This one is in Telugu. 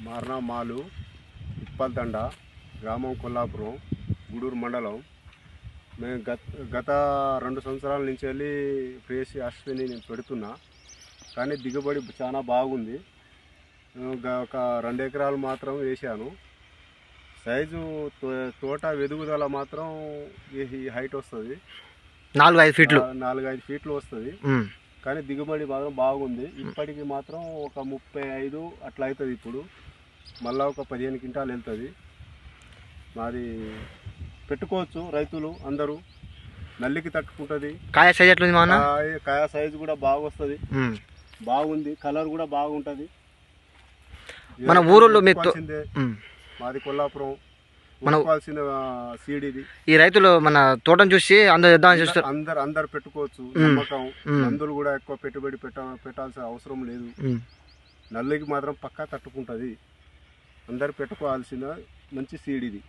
మారణ మాలు ఉప్పల్తండ గ్రామం కొల్లాపురం గూడూరు మండలం. మేము గత 2 సంవత్సరాల నుంచి వెళ్ళి ఫ్రేష్ అశ్విని నేను పెడుతున్నా, కానీ దిగుబడి చాలా బాగుంది. ఒక 2 ఎకరాలు మాత్రం వేసాను. సైజు తోట ఎదుగుదల మాత్రం ఈ హైట్ వస్తుంది, 4-5 ఫీట్లు 4-5 ఫీట్లు వస్తుంది. కానీ దిగుబడి మాత్రం బాగుంది. ఇప్పటికి మాత్రం ఒక 35 అట్లా అవుతుంది. ఇప్పుడు మళ్ళీ ఒక 15 క్వింటాలు వెళ్తుంది. మాది పెట్టుకోవచ్చు రైతులు అందరూ. నల్లికి తట్టుకుంటుంది. కాయ సైజ్ ఎట్లుంది మా అన్న? కాయ సైజు కూడా బాగా వస్తుంది, బాగుంది. కలర్ కూడా బాగుంటుంది. మన ఊరిలో మాది కొల్లాపురం. మనవాల్సిన సీడ్ ఇది. ఈ రైతులు మన తోటను చూసి అందరు పెట్టుకోవచ్చు. నమ్మకం. మందులు కూడా ఎక్కువ పెట్టుబడి పెట్టాల్సిన అవసరం లేదు. నల్లికి మాత్రం పక్కా తట్టుకుంటుంది. అందరు పెట్టుకోవాల్సిన మంచి సీడ్ ఇది.